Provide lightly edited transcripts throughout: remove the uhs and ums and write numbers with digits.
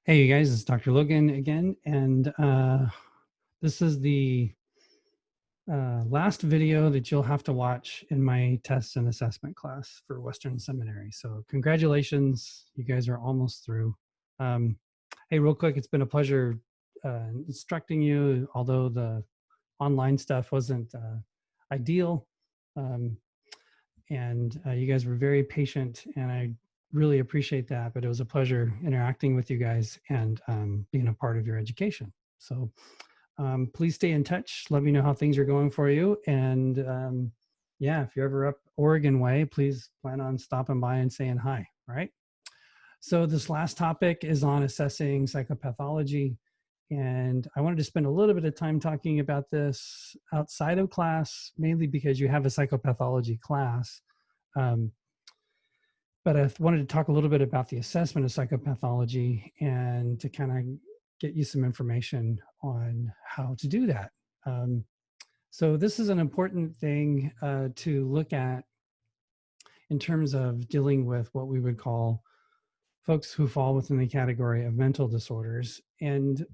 Hey, you guys, it's Dr. Logan again, and this is the last video that you'll have to watch in my test and assessment class for Western Seminary. So congratulations, you guys are almost through. Hey, real quick, it's been a pleasure instructing you, although the online stuff wasn't ideal. And you guys were very patient, and I really appreciate that. But it was a pleasure interacting with you guys and being a part of your education. So please stay in touch. Let me know how things are going for you. And yeah, if you're ever up Oregon way, please plan on stopping by and saying hi. All right. So this last topic is on assessing psychopathology. And I wanted to spend a little bit of time talking about this outside of class, mainly because you have a psychopathology class. But I wanted to talk a little bit about the assessment of psychopathology and to kind of get you some information on how to do that. So this is an important thing to look at in terms of dealing with what we would call folks who fall within the category of mental disorders. And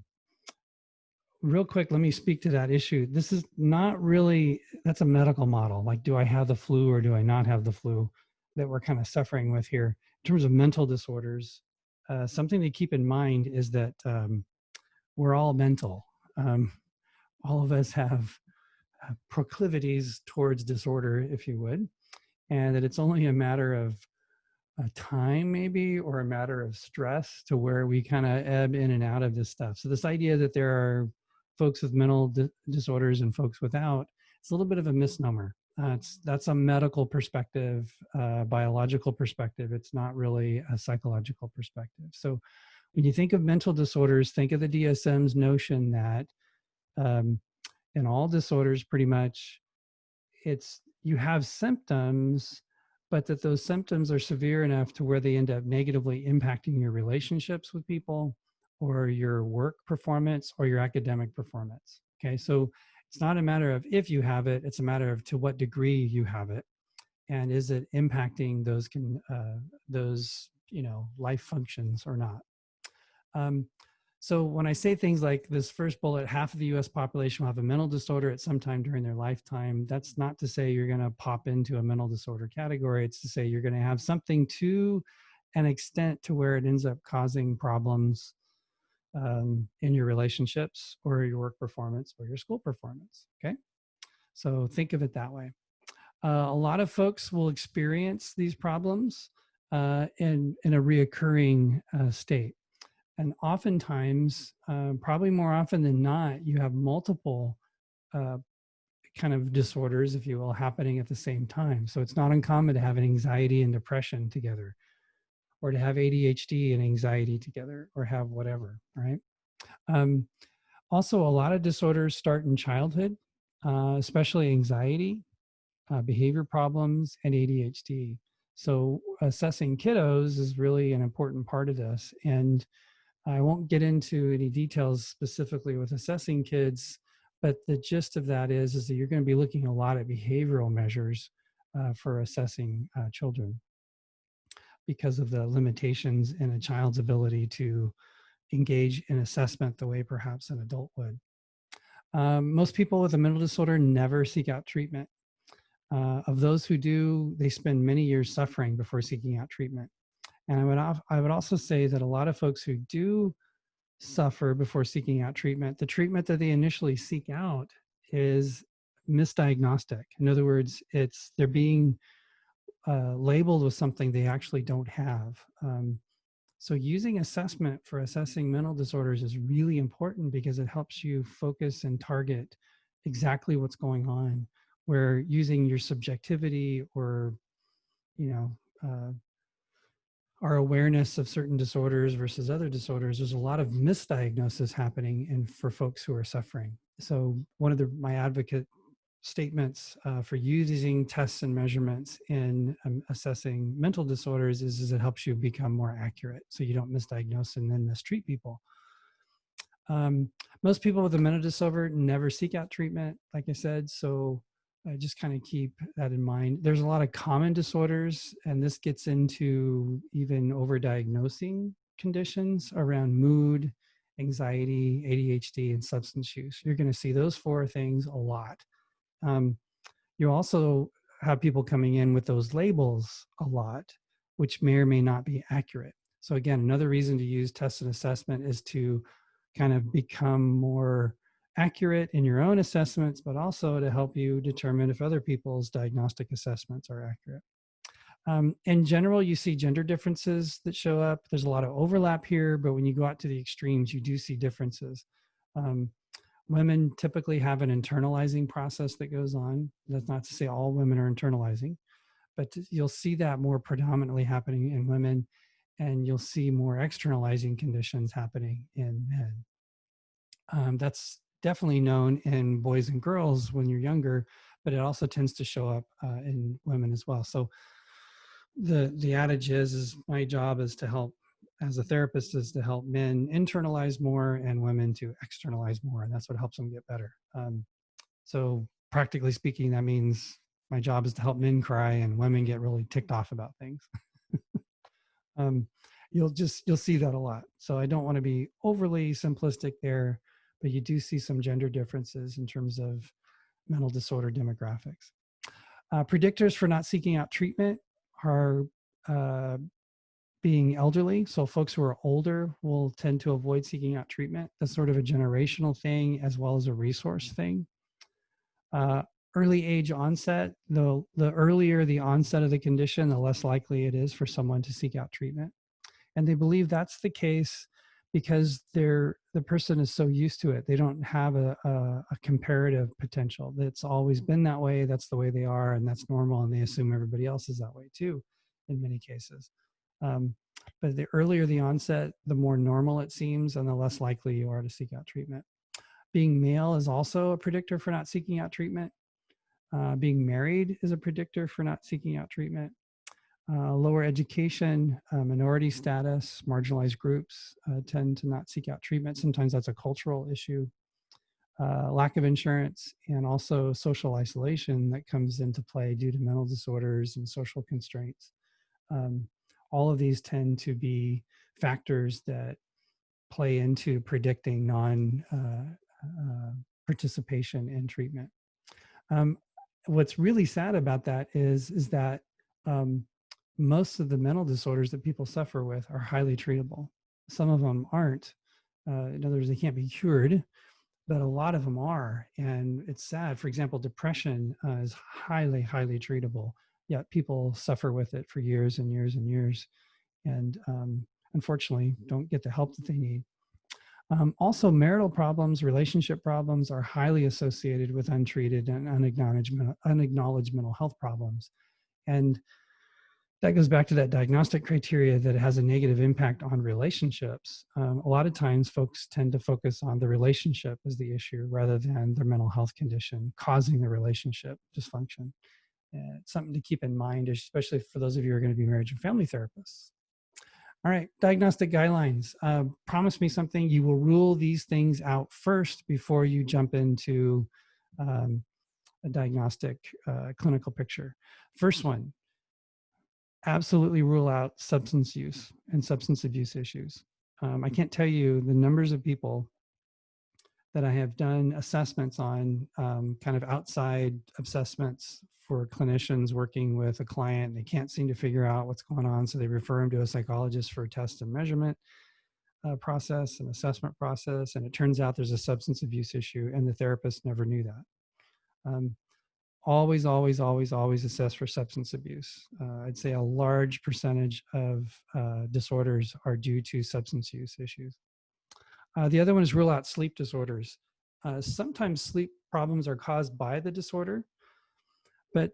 real quick, let me speak to that issue. This is not really, that's a medical model. Like, do I have the flu or do I not have the flu that we're kind of suffering with here? In terms of mental disorders, something to keep in mind is that we're all mental. All of us have proclivities towards disorder, if you would, and that it's only a matter of time maybe, or a matter of stress to where we kind of ebb in and out of this stuff. So this idea that there are folks with mental disorders and folks without, it's a little bit of a misnomer. That's a medical perspective, biological perspective. It's not really a psychological perspective. So when you think of mental disorders, think of the DSM's notion that in all disorders, pretty much, it's you have symptoms, but that those symptoms are severe enough to where they end up negatively impacting your relationships with people or your work performance or your academic performance. Okay, so it's not a matter of if you have it, it's a matter of to what degree you have it, and is it impacting those life functions or not. So when I say things like this first bullet, half of the US population will have a mental disorder at some time during their lifetime, that's not to say you're going to pop into a mental disorder category. It's to say you're going to have something to an extent to where it ends up causing problems in your relationships or your work performance or your school performance. Okay, so think of it that way. A lot of folks will experience these problems in a reoccurring state. And oftentimes, probably more often than not, you have multiple kind of disorders, if you will, happening at the same time. So it's not uncommon to have an anxiety and depression together, or to have ADHD and anxiety together, or have whatever, right? Also, a lot of disorders start in childhood, especially anxiety, behavior problems, and ADHD. So assessing kiddos is really an important part of this. And I won't get into any details specifically with assessing kids, but the gist of that is that you're going to be looking a lot at behavioral measures for assessing children because of the limitations in a child's ability to engage in assessment the way perhaps an adult would. Most people with a mental disorder never seek out treatment. Of those who do, they spend many years suffering before seeking out treatment. And I would also say that a lot of folks who do suffer before seeking out treatment, the treatment that they initially seek out is misdiagnostic. In other words, they're being labeled with something they actually don't have. So using assessment for assessing mental disorders is really important because it helps you focus and target exactly what's going on, where using your subjectivity or our awareness of certain disorders versus other disorders, there's a lot of misdiagnosis happening for folks who are suffering. So one of my advocate statements for using tests and measurements in assessing mental disorders is it helps you become more accurate so you don't misdiagnose and then mistreat people. Most people with a mental disorder never seek out treatment, like I said, so just kind of keep that in mind. There's a lot of common disorders, and this gets into even overdiagnosing conditions around mood, anxiety, ADHD, and substance use. You're going to see those four things a lot. Um, you also have people coming in with those labels a lot, which may or may not be accurate. So again, another reason to use test and assessment is to kind of become more accurate in your own assessments, but also to help you determine if other people's diagnostic assessments are accurate. In general, you see gender differences that show up. There's a lot of overlap here, but when you go out to the extremes, you do see differences. Women typically have an internalizing process that goes on. That's not to say all women are internalizing, but you'll see that more predominantly happening in women, and you'll see more externalizing conditions happening in men. That's definitely known in boys and girls when you're younger, but it also tends to show up in women as well. So the adage is my job is to help, as a therapist, is to help men internalize more and women to externalize more, and that's what helps them get better. So practically speaking, that means my job is to help men cry and women get really ticked off about things. You'll see that a lot. So I don't want to be overly simplistic there, but you do see some gender differences in terms of mental disorder demographics. Predictors for not seeking out treatment are being elderly. So folks who are older will tend to avoid seeking out treatment. That's sort of a generational thing as well as a resource thing. Early age onset, the earlier the onset of the condition, the less likely it is for someone to seek out treatment. And they believe that's the case because the person is so used to it. They don't have a comparative potential. That's always been that way. That's the way they are, and that's normal. And they assume everybody else is that way too, in many cases. But the earlier the onset, the more normal it seems, and the less likely you are to seek out treatment. Being male is also a predictor for not seeking out treatment. Being married is a predictor for not seeking out treatment. Lower education, minority status, marginalized groups tend to not seek out treatment. Sometimes that's a cultural issue. Lack of insurance and also social isolation that comes into play due to mental disorders and social constraints. All of these tend to be factors that play into predicting non-participation in treatment. What's really sad about that is that most of the mental disorders that people suffer with are highly treatable. Some of them aren't. In other words, they can't be cured, but a lot of them are. And it's sad. For example, depression is highly, highly treatable, yet people suffer with it for years and years and years. And unfortunately, don't get the help that they need. Also, marital problems, relationship problems are highly associated with untreated and unacknowledged mental health problems. And that goes back to that diagnostic criteria that it has a negative impact on relationships. A lot of times folks tend to focus on the relationship as the issue rather than their mental health condition causing the relationship dysfunction. And it's something to keep in mind, especially for those of you who are going to be marriage and family therapists. All right, diagnostic guidelines. Promise me something. You will rule these things out first before you jump into a diagnostic clinical picture. First one, absolutely rule out substance use and substance abuse issues. I can't tell you the numbers of people that I have done assessments on, kind of outside assessments for clinicians working with a client. They can't seem to figure out what's going on, so they refer them to a psychologist for a test and measurement process, an assessment process, and it turns out there's a substance abuse issue, and the therapist never knew that. Always, always, always, always assess for substance abuse. I'd say a large percentage of disorders are due to substance use issues. The other one is rule out sleep disorders. Sometimes sleep problems are caused by the disorder, but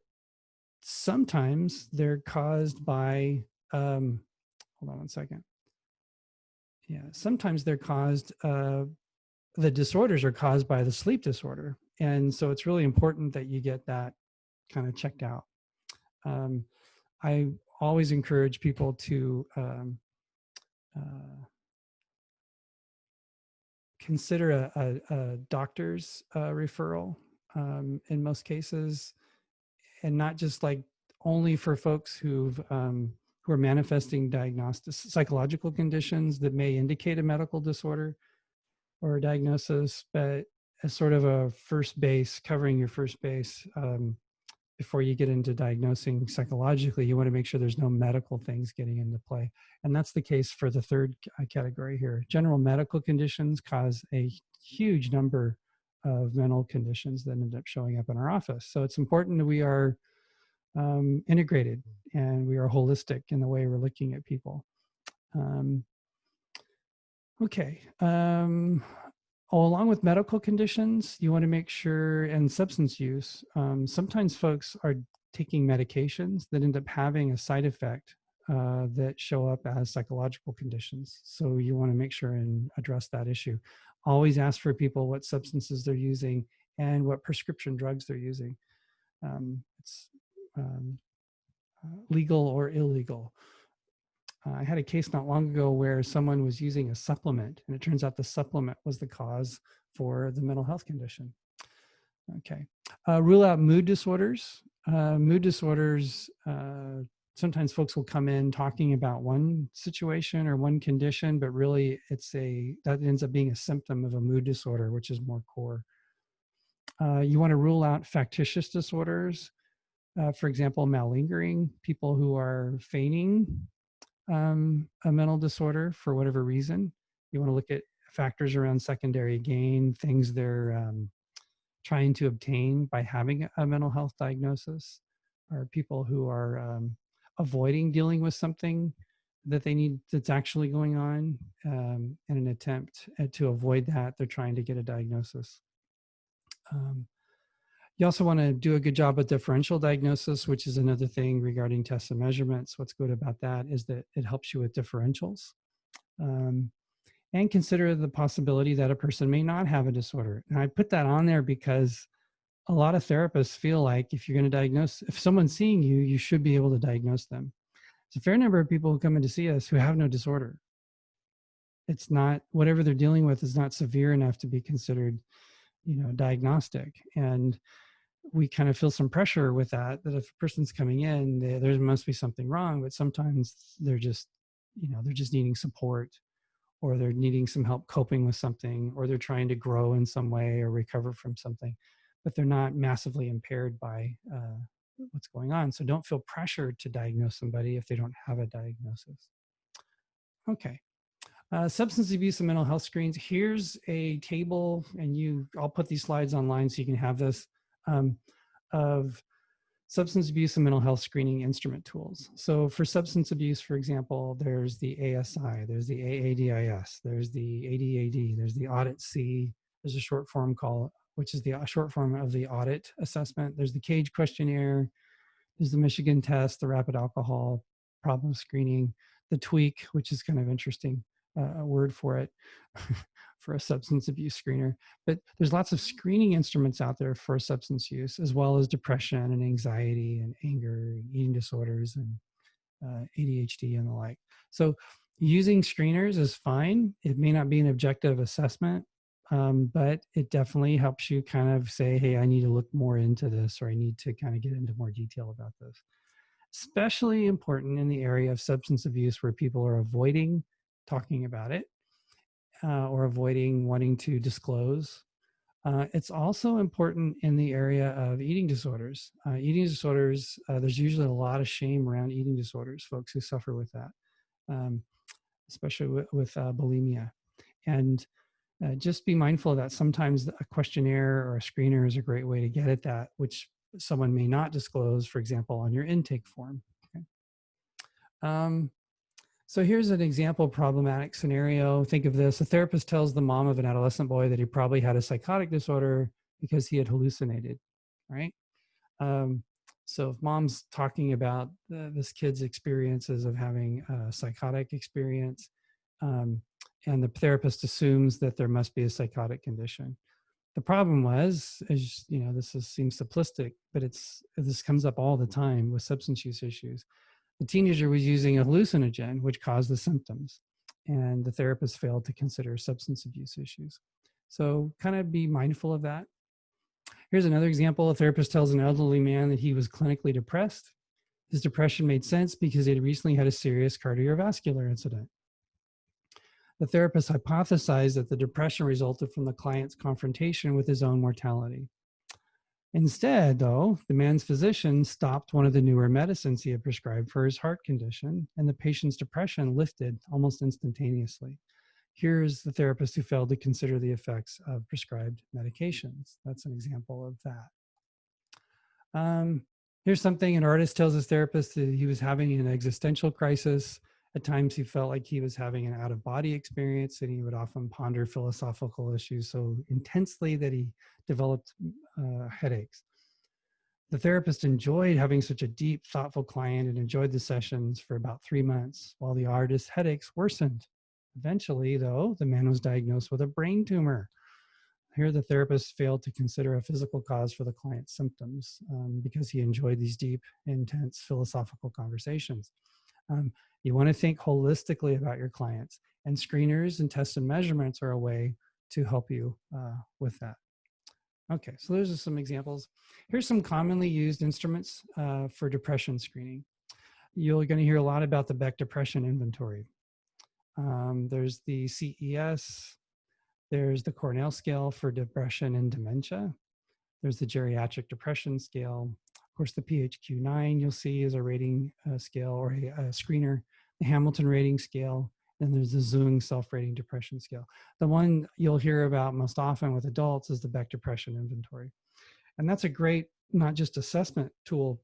sometimes they're caused by, hold on one second. Yeah, sometimes they're caused, the disorders are caused by the sleep disorder. And so it's really important that you get that kind of checked out. I always encourage people to consider a doctor's referral in most cases, and not just like only for folks who who are manifesting diagnostic psychological conditions that may indicate a medical disorder or a diagnosis, but as sort of a first base, covering your first base, before you get into diagnosing psychologically, you want to make sure there's no medical things getting into play. And that's the case for the third category here. General medical conditions cause a huge number of mental conditions that end up showing up in our office. So it's important that we are integrated and we are holistic in the way we're looking at people. Okay. Along with medical conditions, you want to make sure, and substance use, sometimes folks are taking medications that end up having a side effect that show up as psychological conditions. So you want to make sure and address that issue. Always ask for people what substances they're using and what prescription drugs they're using. It's legal or illegal. I had a case not long ago where someone was using a supplement, and it turns out the supplement was the cause for the mental health condition. Okay. Rule out mood disorders. Mood disorders, sometimes folks will come in talking about one situation or one condition, but really that ends up being a symptom of a mood disorder, which is more core. You want to rule out factitious disorders. For example, malingering, people who are feigning a mental disorder for whatever reason. You want to look at factors around secondary gain, things they're trying to obtain by having a mental health diagnosis, or people who are avoiding dealing with something that they need that's actually going on. In an attempt to avoid that, they're trying to get a diagnosis. You also want to do a good job with differential diagnosis, which is another thing regarding tests and measurements. What's good about that is that it helps you with differentials. And consider the possibility that a person may not have a disorder. And I put that on there because a lot of therapists feel like if you're going to diagnose, if someone's seeing you, you should be able to diagnose them. There's a fair number of people who come in to see us who have no disorder. It's not, whatever they're dealing with is not severe enough to be considered, diagnostic. And we kind of feel some pressure with that if a person's coming in, there must be something wrong, but sometimes they're just needing support, or they're needing some help coping with something, or they're trying to grow in some way or recover from something, but they're not massively impaired by what's going on. So don't feel pressured to diagnose somebody if they don't have a diagnosis. Okay. Substance abuse and mental health screens. Here's a table, and I'll put these slides online so you can have this, of substance abuse and mental health screening instrument tools. So for substance abuse, for example, there's the ASI, there's the AADIS, there's the ADAD, there's the Audit C, there's a short form call, which is the short form of the audit assessment. There's the CAGE questionnaire, there's the Michigan test, the rapid alcohol problem screening, the TWEAK, which is kind of interesting, a word for it, for a substance abuse screener. But there's lots of screening instruments out there for substance use, as well as depression and anxiety and anger and eating disorders and ADHD and the like. So using screeners is fine. It may not be an objective assessment, but it definitely helps you kind of say, hey, I need to look more into this, or I need to kind of get into more detail about this. Especially important in the area of substance abuse, where people are avoiding talking about it, or avoiding wanting to disclose. It's also important in the area of eating disorders. Eating disorders, there's usually a lot of shame around eating disorders, folks who suffer with that, especially with bulimia. And just be mindful of that. Sometimes a questionnaire or a screener is a great way to get at that, which someone may not disclose, for example, on your intake form. Okay. So here's an example problematic scenario. Think of this. A therapist tells the mom of an adolescent boy that he probably had a psychotic disorder because he had hallucinated, right? So if mom's talking about this kid's experiences of having a psychotic experience, and the therapist assumes that there must be a psychotic condition. The problem was, as you know, seems simplistic, but this comes up all the time with substance use issues. The teenager was using a hallucinogen, which caused the symptoms, and the therapist failed to consider substance abuse issues. So kind of be mindful of that. Here's another example. A therapist tells an elderly man that he was clinically depressed. His depression made sense because he had recently had a serious cardiovascular incident. The therapist hypothesized that the depression resulted from the client's confrontation with his own mortality. Instead, though, the man's physician stopped one of the newer medicines he had prescribed for his heart condition, and the patient's depression lifted almost instantaneously. Here's the therapist who failed to consider the effects of prescribed medications. That's an example of that. Here's something an artist tells his therapist that he was having an existential crisis. At times, he felt like he was having an out-of-body experience, and he would often ponder philosophical issues so intensely that he developed headaches. The therapist enjoyed having such a deep, thoughtful client and enjoyed the sessions for about 3 months, while the artist's headaches worsened. Eventually, though, the man was diagnosed with a brain tumor. Here, the therapist failed to consider a physical cause for the client's symptoms because he enjoyed these deep, intense philosophical conversations. You want to think holistically about your clients, and screeners and tests and measurements are a way to help you with that. Okay, so those are some examples. Here's some commonly used instruments for depression screening. You're going to hear a lot about the Beck Depression Inventory. There's the CES. There's the Cornell Scale for Depression and Dementia. There's the Geriatric Depression Scale. Of course, the PHQ-9 you'll see is a rating scale or a screener. The Hamilton Rating Scale. And there's the Zung Self-Rating Depression Scale. The one you'll hear about most often with adults is the Beck Depression Inventory. And that's a great, not just assessment tool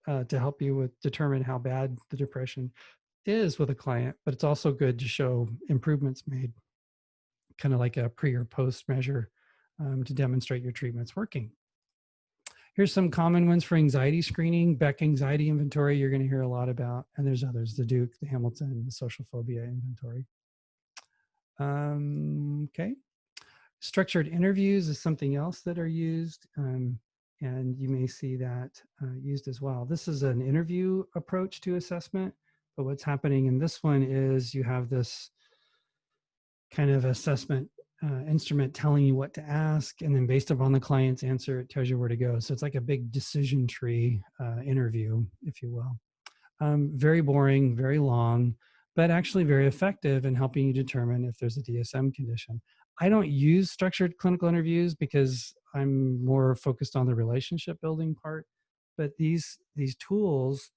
to help you with determine how bad the depression is with a client, but it's also good to show improvements made, kind of like a pre or post measure to demonstrate your treatment's working. Here's some common ones for anxiety screening. Beck Anxiety Inventory, you're going to hear a lot about, and there's others, the Duke, the Hamilton, the Social Phobia Inventory. Okay. Structured interviews is something else that are used, and you may see that used as well. This is an interview approach to assessment, but what's happening in this one is you have this kind of assessment instrument telling you what to ask, and then based upon the client's answer, it tells you where to go. So it's like a big decision tree interview, if you will. Very boring, very long, but actually very effective in helping you determine if there's a DSM condition. I don't use structured clinical interviews because I'm more focused on the relationship building part, but these tools,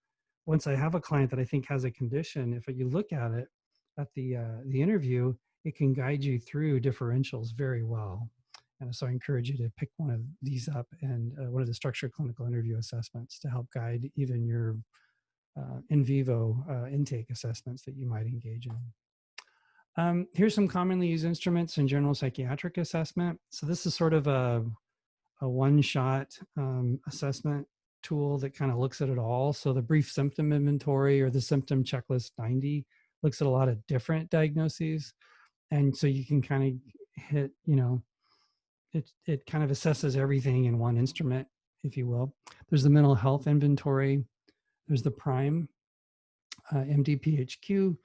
once I have a client that I think has a condition, if you look at it at the interview, it can guide you through differentials very well. And so I encourage you to pick one of these up and one of the structured clinical interview assessments to help guide even your in vivo intake assessments that you might engage in. Here's some commonly used instruments in general psychiatric assessment. So this is sort of a one-shot assessment tool that kind of looks at it all. So the brief symptom inventory or the symptom checklist 90 looks at a lot of different diagnoses. And so you can kind of hit, it kind of assesses everything in one instrument, if you will. There's the mental health inventory. There's the PRIME, MDPHQ.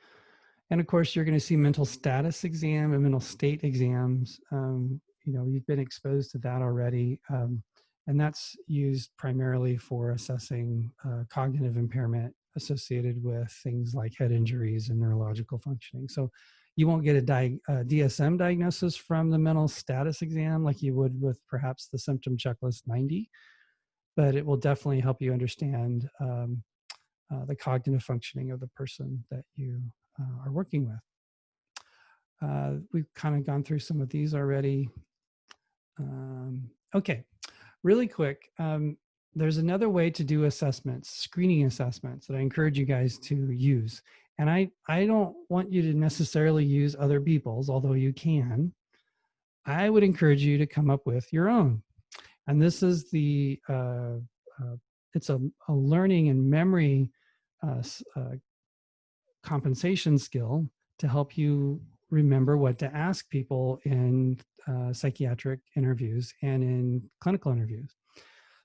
And of course, you're going to see mental status exam and mental state exams. You've been exposed to that already. And that's used primarily for assessing cognitive impairment associated with things like head injuries and neurological functioning. So you won't get a DSM diagnosis from the mental status exam like you would with perhaps the symptom checklist 90, but it will definitely help you understand the cognitive functioning of the person that you are working with. We've kind of gone through some of these already. Okay, really quick. There's another way to do assessments, screening assessments, that I encourage you guys to use. And I don't want you to necessarily use other people's, although you can. I would encourage you to come up with your own. And this is the, it's a learning and memory compensation skill to help you remember what to ask people in psychiatric interviews and in clinical interviews.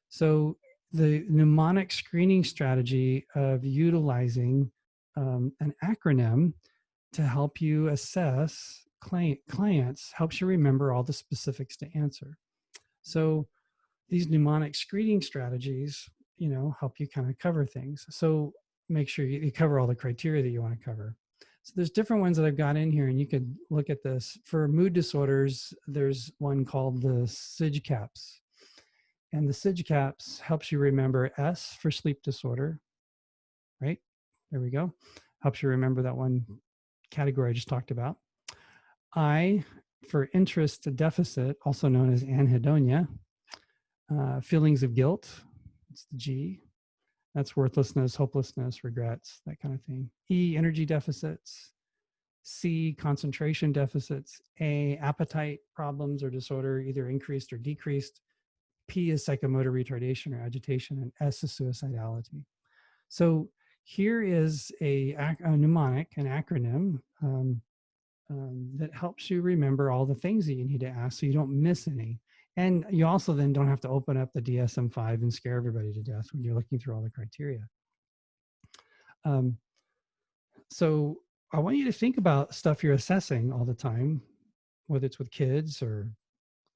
So the mnemonic screening strategy of utilizing an acronym to help you assess clients helps you remember all the specifics to answer. So these mnemonic screening strategies help you kind of cover things. So make sure you cover all the criteria that you want to cover. So there's different ones that I've got in here, and you could look at this. For mood disorders, there's one called the SIGCAPS. And the SIGCAPS helps you remember S for sleep disorder, right? There we go. Helps you remember that one category I just talked about. I for interest deficit, also known as anhedonia. Feelings of guilt, it's the G. That's worthlessness, hopelessness, regrets, that kind of thing. E, energy deficits. C, concentration deficits. A, appetite problems or disorder, either increased or decreased. P is psychomotor retardation or agitation, and S is suicidality. So here is a mnemonic, an acronym that helps you remember all the things that you need to ask so you don't miss any. And you also then don't have to open up the DSM-5 and scare everybody to death when you're looking through all the criteria. So I want you to think about stuff you're assessing all the time, whether it's with kids or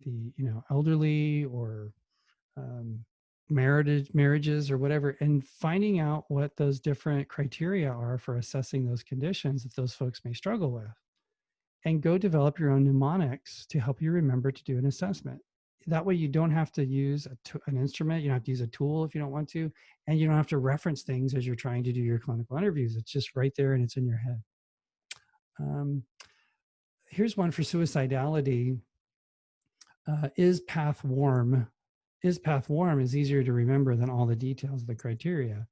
the elderly or marriages or whatever, and finding out what those different criteria are for assessing those conditions that those folks may struggle with. And go develop your own mnemonics to help you remember to do an assessment. That way you don't have to use an instrument, you don't have to use a tool if you don't want to, and you don't have to reference things as you're trying to do your clinical interviews. It's just right there and it's in your head. Here's one for suicidality. Is path warm? Is path warm is easier to remember than all the details of the criteria.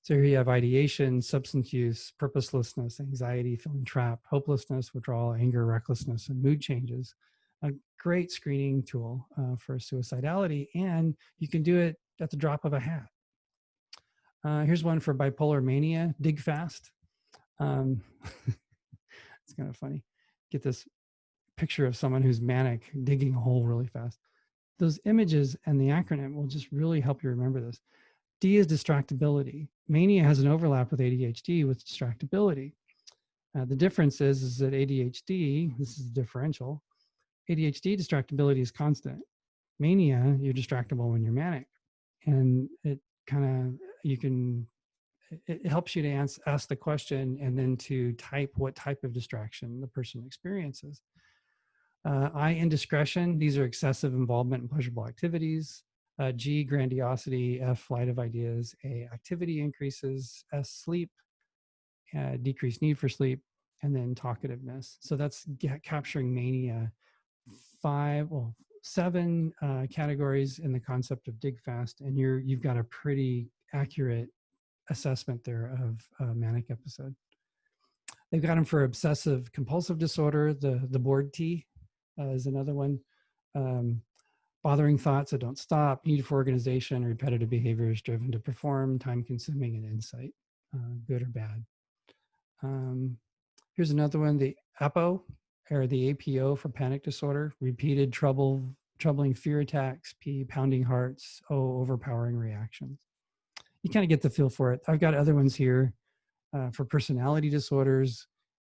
So here you have ideation, substance use, purposelessness, anxiety, feeling trapped, hopelessness, withdrawal, anger, recklessness, and mood changes. A great screening tool for suicidality, and you can do it at the drop of a hat. Here's one for bipolar mania, dig fast. It's kind of funny. Get this picture of someone who's manic digging a hole really fast. Those images and the acronym will just really help you remember this. D is distractibility. Mania has an overlap with ADHD with distractibility. The difference is that ADHD, this is differential, ADHD distractibility is constant. Mania, you're distractible when you're manic. And it helps you to ask the question and then to type what type of distraction the person experiences. I, indiscretion, these are excessive involvement in pleasurable activities. G, grandiosity. F, flight of ideas. A, activity increases. S, sleep, decreased need for sleep. And then talkativeness. So that's capturing mania. 7 categories in the concept of dig fast, and you've got a pretty accurate assessment there of a manic episode. They've got them for obsessive compulsive disorder. The board T is another one. Bothering thoughts that don't stop, need for organization, repetitive behaviors driven to perform, time consuming, and insight, good or bad. Here's another one, the APO, or the APO for panic disorder, repeated troubling fear attacks. P, pounding hearts. O, overpowering reactions. You kind of get the feel for it. I've got other ones here for personality disorders.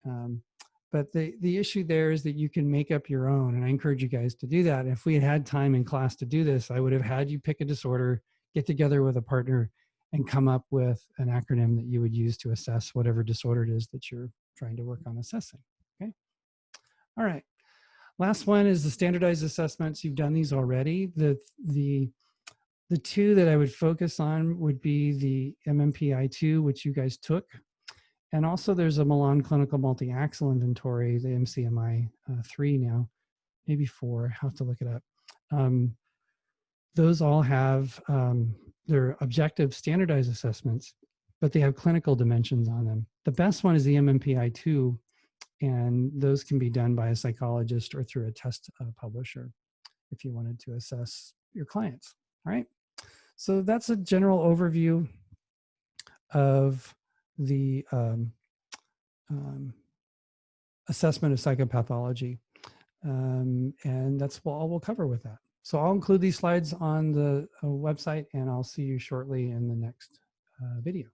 But the issue there is that you can make up your own, and I encourage you guys to do that. If we had time in class to do this, I would have had you pick a disorder, get together with a partner, and come up with an acronym that you would use to assess whatever disorder it is that you're trying to work on assessing, okay? All right, last one is the standardized assessments. You've done these already. The two that I would focus on would be the MMPI-2, which you guys took. And also there's a Milan Clinical Multi-Axle Inventory, the MCMI-3 now, maybe 4, I'll have to look it up. Those all have their objective standardized assessments, but they have clinical dimensions on them. The best one is the MMPI-2, and those can be done by a psychologist or through a test publisher if you wanted to assess your clients, all right? So that's a general overview of the assessment of psychopathology. And that's all we'll cover with that. So I'll include these slides on the website, and I'll see you shortly in the next video.